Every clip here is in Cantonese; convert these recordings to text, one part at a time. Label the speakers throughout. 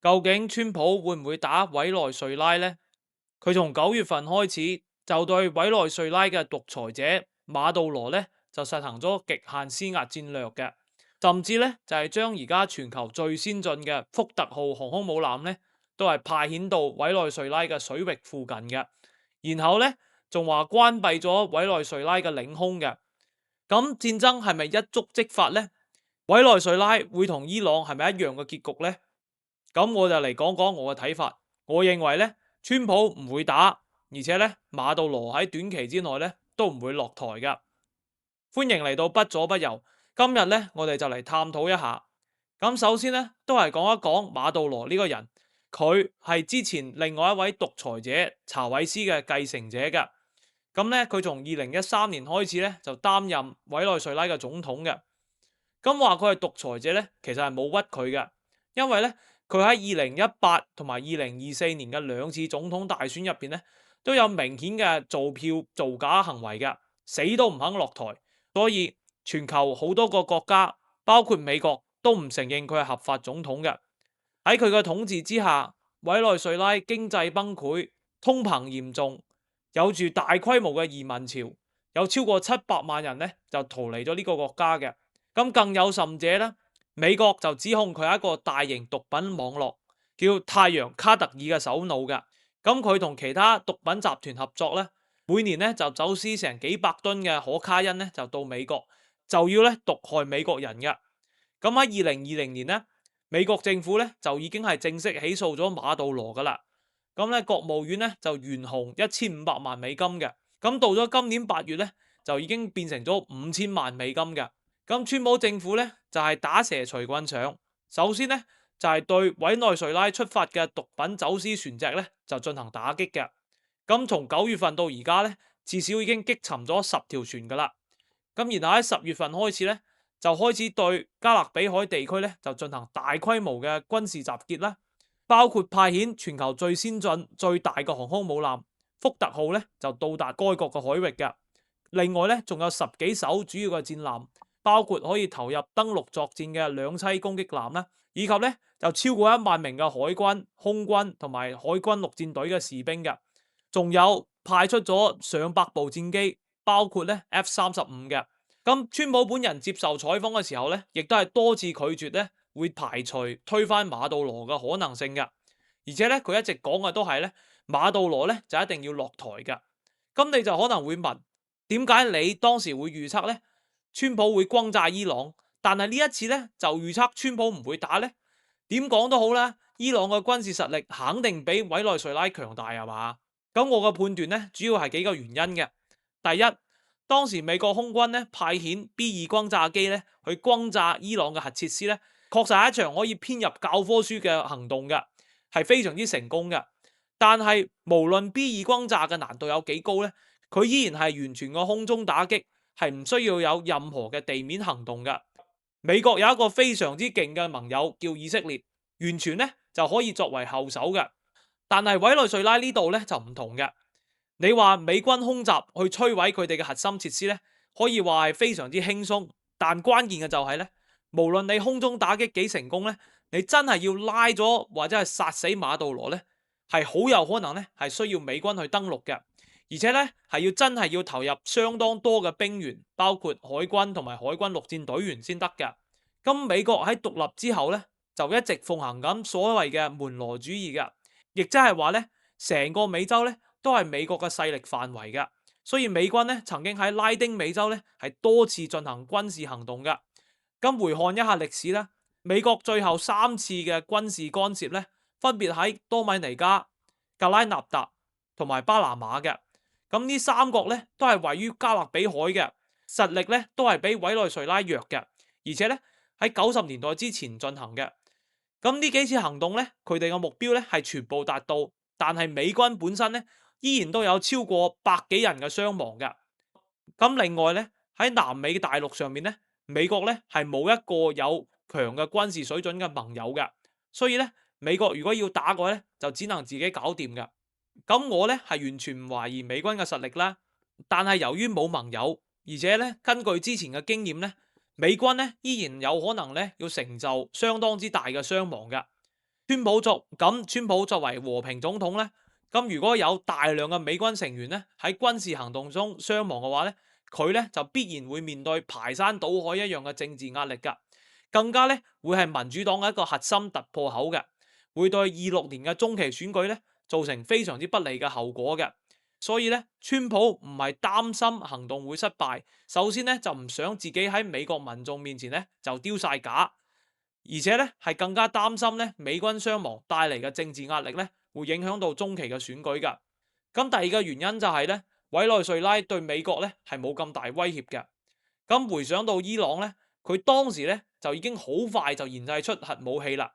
Speaker 1: 究竟川普會唔會打委內瑞拉呢？佢從9月份開始就對委內瑞拉嘅獨裁者馬杜羅呢就實行咗極限施壓戰略嘅，甚至呢就係將而家全球最先進嘅福特號航空母艦呢都係派遣到委內瑞拉嘅水域附近嘅，然後呢仲話關閉咗委內瑞拉嘅領空嘅。咁戰爭係咪一觸即發呢？委內瑞拉會同伊朗係咪一樣嘅結局呢？咁我就嚟講講我嘅睇法。我認為咧，川普唔會打，而且咧馬杜羅喺短期之內咧都唔會落台㗎。歡迎嚟到不左不右。今日咧我哋就嚟探討一下。咁首先咧都係講一講馬杜羅呢個人，佢係之前另外一位獨裁者查韋斯嘅繼承者㗎。咁咧佢從2013年開始咧就擔任委內瑞拉嘅總統嘅。咁話佢係獨裁者咧，其實係冇屈佢嘅，因為咧佢喺2018同埋2024年嘅兩次總統大選入邊咧，都有明顯嘅造票造假行為嘅，死都唔肯落台。所以全球好多個國家，包括美國，都唔承認佢係合法總統嘅。喺佢嘅統治之下，委內瑞拉經濟崩潰，通膨嚴重，有住大規模嘅移民潮，有超過700萬人咧就逃離咗呢個國家嘅。咁更有甚者咧，美國就指控佢係一個大型毒品網絡，叫太陽卡特爾嘅首腦嘅。咁佢同其他毒品集團合作咧，每年咧就走私成幾百噸嘅可卡因咧就到美國，就要咧毒害美國人嘅。咁喺2020年咧，美國政府咧就已經係正式起訴咗馬杜羅噶啦。咁咧國務院咧就懸紅1500萬美金嘅。咁到咗今年8月咧，就已經變成咗5000萬美金嘅。咁川普政府咧就係打蛇隨棍上，首先咧就係對委內瑞拉出發嘅毒品走私船隻咧就進行打擊嘅。咁從9月份到而家咧，至少已經擊沉咗10條船噶啦。咁然後喺10月份開始咧，就開始對加勒比海地區咧就進行大規模嘅軍事集結啦，包括派遣全球最先進、最大嘅航空母艦福特號咧就到達該國嘅海域嘅。另外咧仲有10幾艘主要嘅戰艦。包括可以投入登陸作戰嘅兩棲攻擊艦啦，以及咧就超過1萬名嘅海軍、空軍同埋海軍陸戰隊嘅士兵嘅，仲有派出咗上百部戰機，包括咧 F-35嘅。咁川普本人接受採訪嘅時候咧，亦都係多次拒絕咧會排除推翻馬杜羅嘅可能性嘅，而且咧佢一直講嘅都係咧馬杜羅咧就一定要落台嘅。咁你就可能會問，點解你當時會預測咧？川普會轟炸伊朗，但係呢一次咧就預測川普唔會打呢？點講都好啦，伊朗嘅軍事實力肯定比委內瑞拉強大係嘛？咁我嘅判斷咧主要係幾個原因嘅。第一，當時美國空軍咧派遣 B2轟炸機咧去轟炸伊朗嘅核設施咧，確實係一場可以編入教科書嘅行動嘅，係非常之成功嘅。但係無論 B2轟炸嘅難度有幾高咧，佢依然係完全個空中打擊。係唔需要有任何嘅地面行動嘅。美國有一個非常之勁嘅盟友叫以色列，完全咧就可以作為後手嘅。但係委內瑞拉呢度咧就唔同嘅。你話美軍空襲去摧毀佢哋嘅核心設施咧，可以話係非常之輕鬆。但關鍵嘅就係咧，無論你空中打擊幾成功咧，你真係要拉咗或者係殺死馬杜羅咧，係好有可能咧係需要美軍去登陸嘅。而且咧係真係要投入相當多嘅兵員，包括海軍同埋海軍陸戰隊員先得嘅。咁美國喺獨立之後咧，就一直奉行緊所謂嘅門羅主義嘅，亦即係話咧，成個美洲咧都係美國嘅勢力範圍嘅。所以美軍咧曾經喺拉丁美洲咧係多次進行軍事行動嘅。咁回看一下歷史咧，美國最後3次嘅軍事干涉咧，分別喺多米尼加、格拉納達同埋巴拿馬嘅。咁呢3國咧都係位於加勒比海嘅，實力咧都係比委內瑞拉弱嘅，而且咧喺90年代之前進行嘅。咁呢幾次行動咧，佢哋嘅目標咧係全部達到，但係美軍本身咧依然都有超過100幾人嘅傷亡嘅。咁另外咧喺南美大陸上面咧，美國咧係冇一個有強嘅軍事水準嘅盟友嘅，所以咧美國如果要打嘅話咧，就只能自己搞掂嘅。咁我咧係完全唔懷疑美軍嘅實力啦，但係由於冇盟友，而且咧根據之前嘅經驗咧，美軍咧依然有可能咧要承受相當之大嘅傷亡㗎。川普作為和平總統咧，咁如果有大量嘅美軍成員咧喺軍事行動中傷亡嘅話咧，佢咧就必然會面對排山倒海一樣嘅政治壓力㗎，更加咧會係民主黨嘅一個核心突破口嘅，會對26年嘅中期選舉咧造成非常之不利嘅後果嘅。所以咧，川普唔係擔心行動會失敗，首先咧就唔想自己喺美國民眾面前咧就丟晒架。而且咧係更加擔心咧美軍傷亡帶嚟嘅政治壓力咧，會影響到中期嘅選舉㗎。咁第二個原因就係咧，委內瑞拉對美國咧係冇咁大威脅嘅。咁回想到伊朗咧，佢當時咧就已經好快就研製出核武器啦。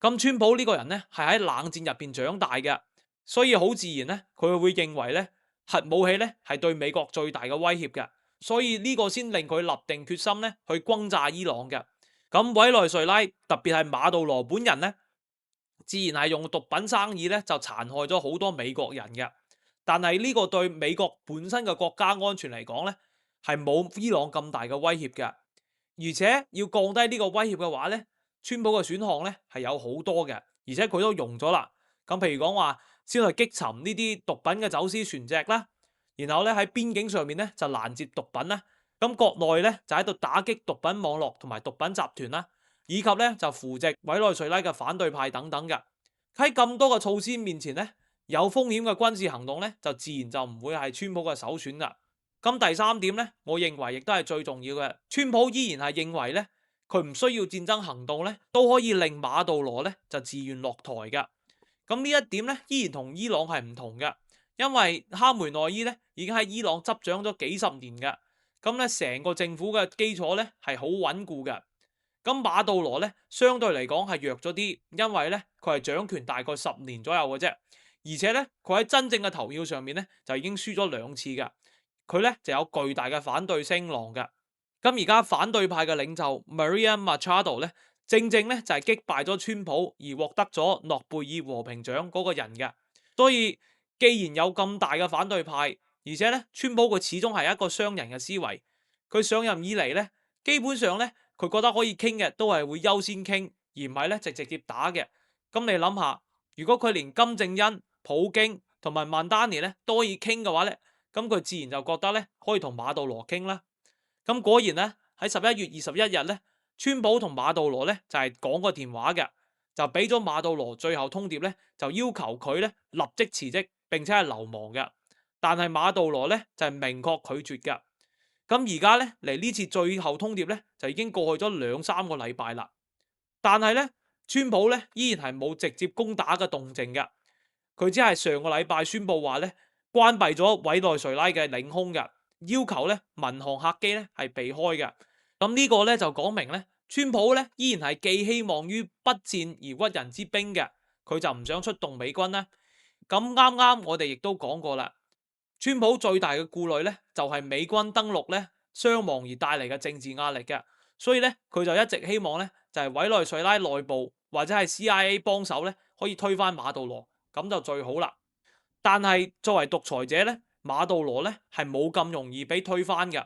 Speaker 1: 咁川普呢個人咧係喺冷戰入邊長大嘅，所以好自然咧佢會認為咧核武器咧係對美國最大嘅威脅嘅，所以呢個先令佢立定決心咧去轟炸伊朗嘅。咁委內瑞拉特別係馬杜羅本人咧，自然係用毒品生意咧就殘害咗好多美國人嘅。但係呢個對美國本身嘅國家安全嚟講咧，係冇伊朗咁大嘅威脅嘅。而且要降低呢個威脅嘅話咧，川普嘅選項咧係有好多嘅，而且佢都用咗啦。咁譬如講話先去擊沉呢啲毒品嘅走私船隻啦，然後咧喺邊境上面咧就攔截毒品啦。咁國內咧就喺度打擊毒品網絡同埋毒品集團啦，以及咧就扶植委內瑞拉嘅反對派等等嘅。喺咁多嘅措施面前咧，有風險嘅軍事行動咧就自然就唔會係川普嘅首選噶。咁第三點咧，我認為亦都係最重要嘅。川普依然係認為咧，佢唔需要戰爭行動咧，都可以令馬杜羅咧就自願落台噶。咁呢一點咧，依然同伊朗係唔同嘅，因為哈梅內伊咧已經喺伊朗執掌咗幾十年嘅。咁咧，成個政府嘅基礎咧係好穩固嘅。咁馬杜羅咧相對嚟講係弱咗啲，因為咧佢係掌權大概10年左右嘅啫，而且咧佢喺真正嘅投票上面咧就已經輸咗2次嘅，佢咧就有巨大嘅反對聲浪嘅。咁而家反對派嘅領袖 Maria Machado 咧，正正咧就係擊敗咗川普而獲得咗諾貝爾和平獎嗰個人嘅。所以既然有咁大嘅反對派，而且咧，川普佢始終係一個商人嘅思維，佢上任以嚟咧，基本上咧，佢覺得可以傾嘅都係會優先傾，而唔係咧直接打嘅。咁你諗下，如果佢連金正恩、普京同埋曼丹尼咧都可以傾嘅話咧，咁佢自然就覺得咧可以同馬杜羅傾啦。咁果然咧喺11月21日咧，川普同馬杜羅咧就係講個電話嘅，就俾咗馬杜羅最後通牒咧，就要求佢咧立即辭職並且係流亡嘅。但係馬杜羅咧就係明確拒絕㗎。咁而家咧嚟呢次最後通牒咧就已經過去咗2-3個禮拜啦。但係咧川普咧依然係冇直接攻打嘅動靜嘅，佢只係上個禮拜宣布話咧關閉咗委內瑞拉嘅領空嘅，要求咧民航客機咧係避開嘅。咁呢個咧就講明咧川普咧依然係寄希望於不戰而屈人之兵嘅，佢就唔想出動美軍啦。咁啱啱我哋亦都講過啦。川普最大嘅顧慮咧，就係美軍登陸咧傷亡而帶嚟嘅政治壓力嘅，所以咧佢就一直希望咧就係委內瑞拉內部或者係 CIA 幫手咧可以推翻馬杜羅，咁就最好啦。但係作為獨裁者咧，馬杜羅咧係冇咁容易俾推翻嘅。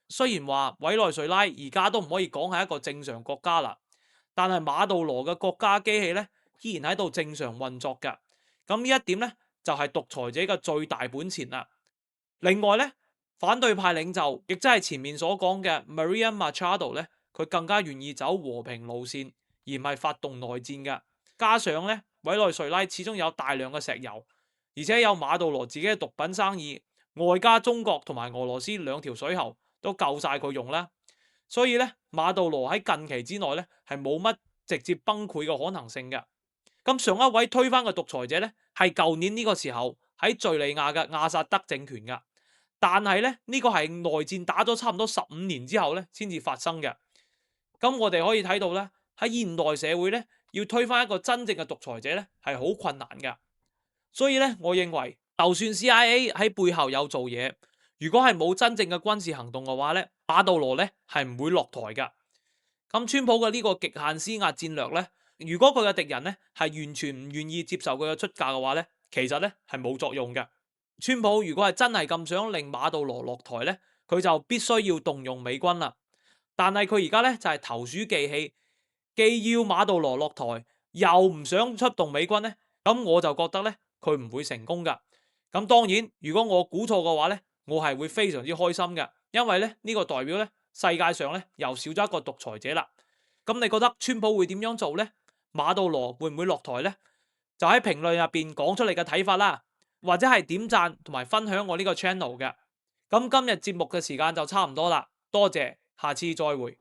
Speaker 1: 雖然話委內瑞拉而家都唔可以講係一個正常國家啦，但係馬杜羅嘅國家機器咧依然喺度正常運作嘅。咁呢一點咧就係獨裁者嘅最大本錢啦。另外咧，反對派領袖亦即係前面所講嘅 Maria Machado 咧，佢更加願意走和平路線，而唔係發動內戰嘅。加上咧，委內瑞拉始終有大量嘅石油，而且有馬杜羅自己嘅毒品生意，外加中國同埋俄羅斯2條水喉都夠晒佢用啦。所以咧，馬杜羅喺近期之內咧係冇乜直接崩潰嘅可能性嘅。咁上一位推翻嘅獨裁者咧，係舊年呢個時候喺敘利亞嘅阿薩德政權噶。但係咧，呢個係內戰打咗差唔多15年之後咧，先至發生嘅。咁我哋可以睇到咧，喺現代社會咧，要推翻一個真正嘅獨裁者咧，係好困難噶。所以咧，我認為就算 CIA 喺背後有做嘢，如果係冇真正嘅軍事行動嘅話咧，馬杜羅咧係唔會落台噶。咁川普嘅呢個極限施壓戰略咧，如果佢嘅敵人咧係完全唔願意接受佢嘅出價嘅話咧，其實咧係冇作用嘅。川普如果係真係咁想令馬杜羅落台咧，佢就必須要動用美軍啦。但係佢而家咧就係投鼠忌器，既要馬杜羅落台，又唔想出動美軍呢，咁我就覺得呢，佢唔會成功噶。咁當然，如果我估錯嘅話呢，我係會非常之開心嘅，因為呢，呢個代表呢，世界上呢，又少咗一個獨裁者啦。咁你覺得川普會點樣做呢？馬杜羅會唔會落台呢？就喺評論入邊講出你嘅睇法啦，或者係點讚同埋分享我呢個 channel 嘅。咁今日節目嘅時間就差唔多啦，多謝，下次再會。